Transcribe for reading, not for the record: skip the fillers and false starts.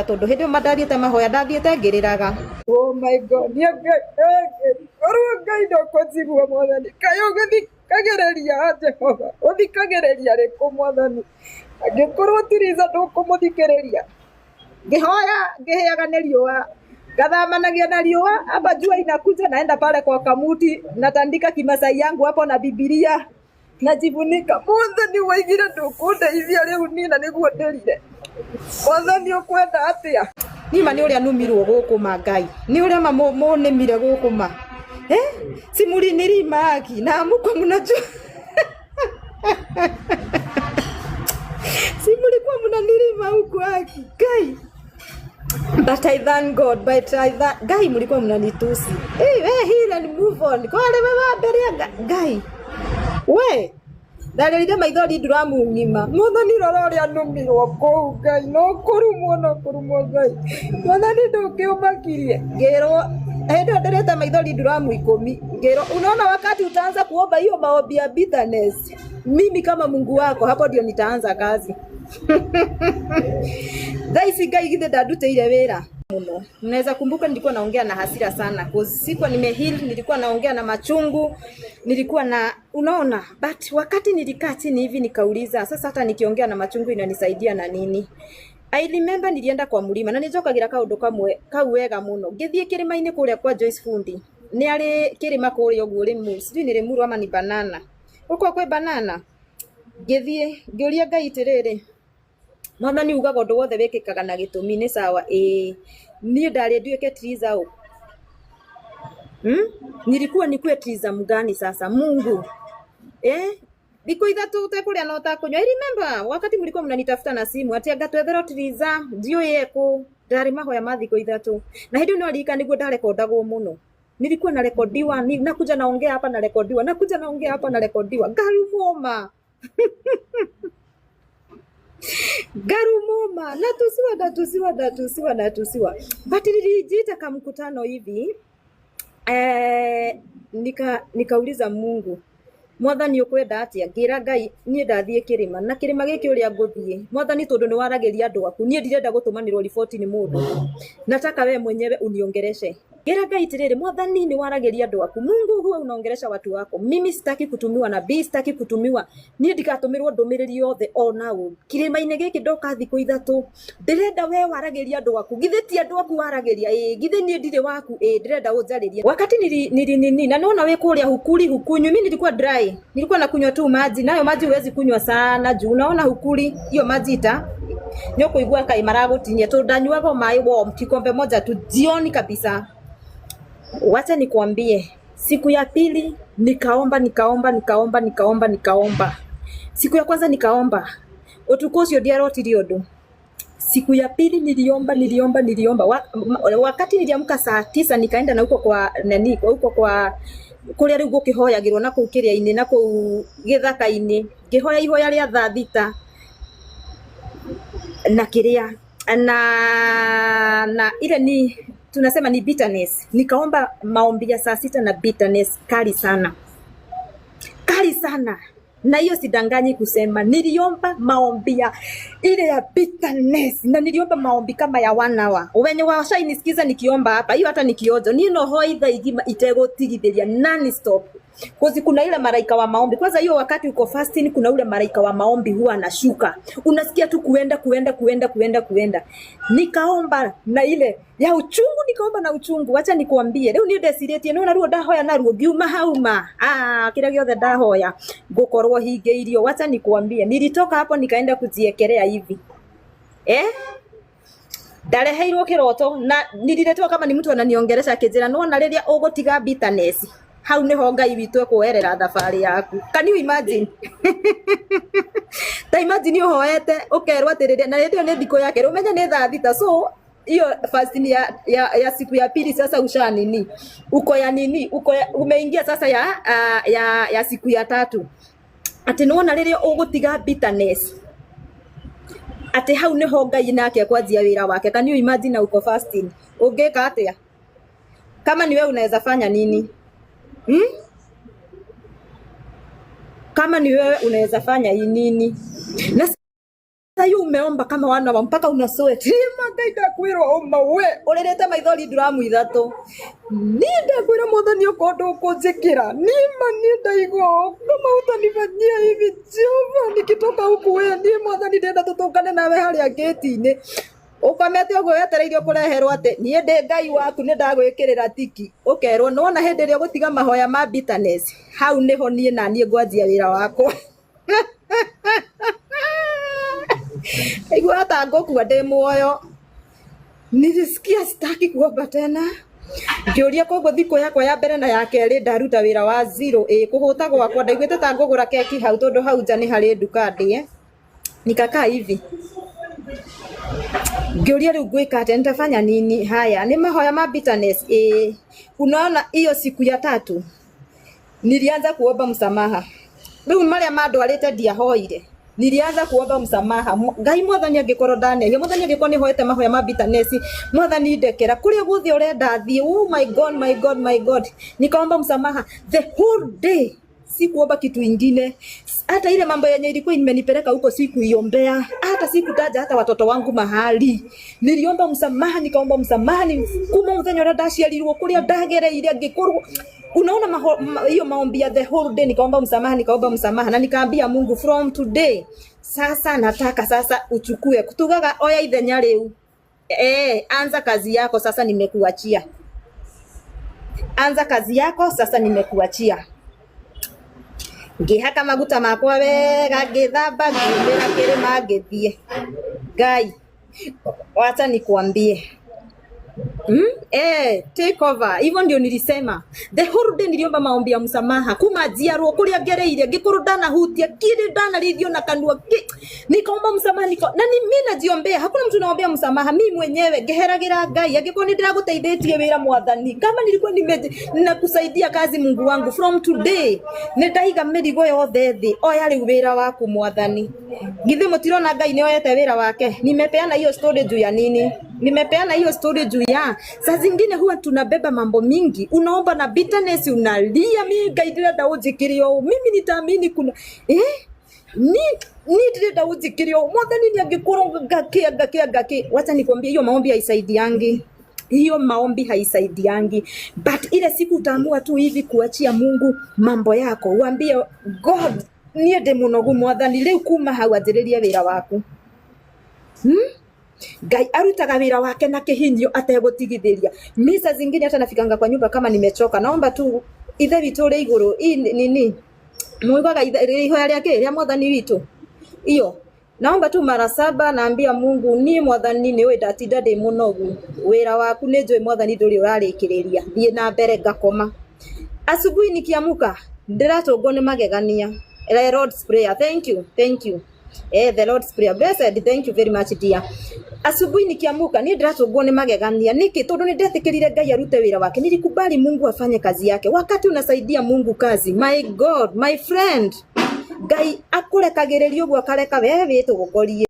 tondu hindi mandathiete mahoya ndathiete ngiriraga. Oh my God, ni ngai ndo kũnjigua Mwathani, kaĩ ũgĩthikagĩrĩria Jehova, ũthikagĩrĩria rĩkũ Mwathani, angĩkorwo Tiriza ndũkũmũthikĩrĩria. Ngihoya ngĩhĩaga nĩ riũa, ngathamanagia na riũa, hapa jua inakuja, naenda pale kwa kamuti, natandika kimasai yangu hapo na Biblia, najifunika. Mwathani waigire ndũkũndeithia rĩu niĩ na nĩguo ndĩrire. Mwathani ũkwenda atĩa? Nima ni uria numirwo gukuma Ngai, ni uria munimire gukuma si mulinirima aki na mko mnajua si mulikuwa mnanirima huko aki Ngai, but I thank God, but Ngai mulikuwa mnanitusi heal and move on kwa wewe mbere Ngai we ndarĩrire maithori ndũramung'ima. Mwathani rora ũrĩa nũmirwo kũu Ngai, no kũrumwo Ngai. Mwathani ndũkĩũmakirie ngĩrwo hĩndĩ ĩyo ndĩrĩte maithori nduramu 10 ngĩrwo unaona wakati utaanza kuomba hiyo maombi ya bitterness, mimi kama Mungu wako hapo ndio nitaanza kazi. Thaisi Ngai githe ndandutĩire wĩra muno. Mnaweza kumbuka nilikuwa naongea na hasira sana, sikuwa nimeheal, nilikuwa naongea na machungu, nilikuwa na unaona, but wakati nilikaa chini hivi nikauliza sasa hata nikiongea na machungu inanisaidia na nini? I remember nilienda kwa mlima na nijokagira kaundu kamwe kau wega muno, ngithie kirima-ini kuria kwa Joyce Fundi, ni ari kirima kuria uguo rimu, sijui ni rimuru ama ni banana, uko kwe banana, ngithie ngiuria Ngai tiriri Mwathani ugaga undu wothe wikikaga na gitumi ni sawa niĩ ndari nduĩke Tiriza nilikuwa nikue Tiriza mgani sasa Mungu thikũ ithatũ ũtekuria na ũtakunywa. I remember wakati mlikuwa mnanitafuta na simu ati ngatwethera Tiriza ndiũĩ eko, ndarĩ mahoya ma thikũ ithatũ na hĩndĩ no rika niguo ndarekondagwo muno. Nilikuwa na rekodiwa, nakuja naongea hapa na rekodiwa, nakuja naongea hapa na rekodiwa, ngarumoma garumoma natusiwa. But nilijita kama mkutano hivi nikauliza Mungu, Mwathani ukwenda atia? Ngira Ngai niĩ ndathie kirima na kirima gĩkĩ ũrĩa ngũthie Mwathani tondu nĩ warageria andũ aku, niĩ ndirenda gũtũmanĩrwo riboti nĩ mũndũ, nataka we mwenyewe uniongereshe. Ngira Ngai tiriri, Mwathani nĩ warageria andũ aku, Mungu huwa unaongeresha watu wako, mimi sitaki kutumiwa na sitaki kutumiwa, niĩ ndikatũmĩrwo ndũmĩrĩri yothe ona ũ kirima-inĩ gĩkĩ ndoka thikũ ithatũ, ndirenda we warageria andũ aku, githĩ ti andũ aku warageria githĩ niĩ ndirĩ waku ndirenda ũnjarĩrie. Wakati nini na naona we kũrĩa hukunywi, mimi nilikuwa dry, nilikuwa nakunywa tu maji, nayo maji huwezi kunywa sana juu unaona hukuri hiyo maji nyo kuigua kai maragutinia tu ndanyuaga mai warm kikombe moja tu jioni kabisa. Wacha nikwambie, siku ya pili nikaomba. Siku ya kwanza nikaomba utuko ucio ndiarotiri undu. Siku ya pili niliomba wakati niliamka saa 9 nikaenda na huko kwa huko kwa kuria riu gukihoyagirwo na kuu kiria-ini na kuu githaka-ini, ngihoya ihoya ria thaa 6 na kiria na ile ni tunasema ni bitterness. Nikaomba maombi ya saa 6 na bitterness kali sana na hiyo sidanganyi kusema niliomba maombi ya ile ya bitterness, na niliomba maombi kama ya 1 hour. Wenye washainisikiza nikiomba hapa, hiyo hata nikiojo nino hoitha igima itegotigithia non stop, Kozi kuna ile malaika wa maombi. Kwanza hiyo wakati uko fasting kuna ule malaika wa maombi huwa anashuka. Unasikia tu kuenda. Nikaomba na ile ya uchungu, nikaomba na uchungu. Wacha nikuambie. Leo ni desirate no na ruo ndahoya na ruo giuma hauma. Kila giothe ndahoya ngukorwo hingeirio. Wacha nikuambie. Nilitoka hapo nikaenda kujiekelea hivi. Ndareheirwo kiroto na nililetwa kama ni mtu ananiongelesha kijana no na riria ugotiga bitterness. Hau niho Ngai witũ ekwerera thabarĩ yaku. Can you imagine? Ta imagine uhoete ukerwo atĩrĩrĩ na rĩrĩa nĩ thikũ yake umenya nĩ thaa 6. So hiyo fasting ya siku ya pili sasa usha nini? Uko ya nini? Uko umeingia sasa ya siku ya 3. Ati nona rĩrĩa ũgũtiga bitterness. Ati hau niho Ngai nake kwanzia wĩra wake. Can you imagine uko fasting? Ungeka atia? Kama ni wewe unaweza fanya nini? Kama ni wewe unaweza fanya nini? Na Tayo umeomba kama wana wa mpaka una sweat. Ngai ndakwĩra oma we Urerete maithori nduramu ithatu. niĩ ndakwĩra Mwathani okorwo ndũkũnjĩkĩra nima niĩ ndaigua kama utanifanyia hivi Jehova nikitoka huku we niĩ Mwathani ndenda tũtũngane nawe harĩa gate-inĩ. Ukomete uguo wetereirio kureherwo ati nie ndi Ngai waku ni ndagwikirira tiki ukerwo nona hindi ria gutiga mahoya ma bitterness hau niho nie na nie ngwanjia wira wakwa. Igua hata ngukua ndi muoyo nilisikia sitaki kuomba tena. Ngiuria koguo thiko yakwa ya mbere na ya keri ndaruta wira wa zero kuhuta gwakwa ndaiguite ta ngugura keki hau tondu hau nja ni hari nduka ndie nikakaa hivi ngiuria riu ngwika atia nitafanya nini. Haya ni mahoya ma bitterness unaona hiyo siku ya tatu nilianza kuomba msamaha. Riu maria mandwarite ndiahoire nilianza kuomba msamaha. Ngai Mwathani angikorwo ndanehia Mwathani angikorwo ni hoete mahoya ma bitterness Mwathani ndekera kuria guthi urenda thie. Oh my God, my God, my God. Nikaomba msamaha the whole day. Sikuomba kitu ingine. Hata ile mambo yenye ilikuwa imenipeleka huko sikuiombea. Hata sikutaja hata watoto wangu mahali. Niliomba msamaha, nikaomba msamaha ni kuma muthenya ura ndaciarirwo kuria ndagereire ngikorwo. Unaona hiyo maombi ya the whole day nikaomba msamaha na nikaambia Mungu from today sasa nataka sasa uchukue kutugaga oya ithenya riu. Anza kazi yako sasa nimekuachia. Anza kazi yako sasa nimekuachia. Ngihaka maguta makwa wega ngithamba ngimira kirima ngithie. Ngai wacha nikwambie take over. Hivyo ndio nilisema the whole day niliomba maombi ya msamaha kuma jiarwo kuria ngereire ngikuru ndana hutia kile ndana rithio na kanua nikaomba msamaha na mimi najiombea. Hakuna mtu naombea msamaha, mimi mwenyewe ngeheragira Ngai angiko ni ndiraguteithĩtie wira Mwathani kama nilikuwa ninakusaidia kazi Mungu wangu from today nitaiga mirigo yothe thi oya riu wira waku Mwathani. Githe mutirona Ngai ni oyete wira wake. Nimepeana hiyo story juu ya nini? Nimepeana hiyo story juu ya saa zingine huwa tunabeba mambo mingi. Unaomba na bitterness unalia mimi Ngai ndĩrenda ũnjikirio. Mimi nitaamini kuna ni ndĩrenda ũnjikirio. Mwathani ni angikorwo ngaki. Wacha nikwambie hiyo maombi haisaidiangi. Hiyo maombi haisaidiangi. But ile siku utaamua tu hivi kuachia Mungu mambo yako. Uambie God niĩ ndĩ mũnogu Mwathani rĩu kuma hau anjĩrĩrie wĩra waku. Ngai arutaga wira wake na kihinyo ategũtigithĩria. Misa zingine hata nafikanga kwa nyumba kama nimechoka naomba tu ithe witũ ri igũrũ nini muigaga ihoya rĩake rĩa Mwathani witũ iyo naomba tu mara 7 naambia Mungu ni Mwathani ni we ndatinda ndĩ mũnogu wira waku nĩ njũĩ Mwathani ndũrĩ ũrarĩkĩrĩria thiĩ na mbere ngakoma. Asubuhi nikiamuka ndiratũngwo nĩ magegania. The Lord's Prayer. Thank you. The Lord's Prayer. Blessed. Thank you very much dear. Asubuhi nikiamuka ni ndiratũngwo nĩ magegania niki tondu ni ndetĩkĩrire Ngai arute wĩra wake. Nilikubali Mungu afanye kazi yake. Wakati unasaidia Mungu kazi, my God, my friend, Ngai akurekagĩrĩria ũguo akareka wewe wĩtũgũkorie.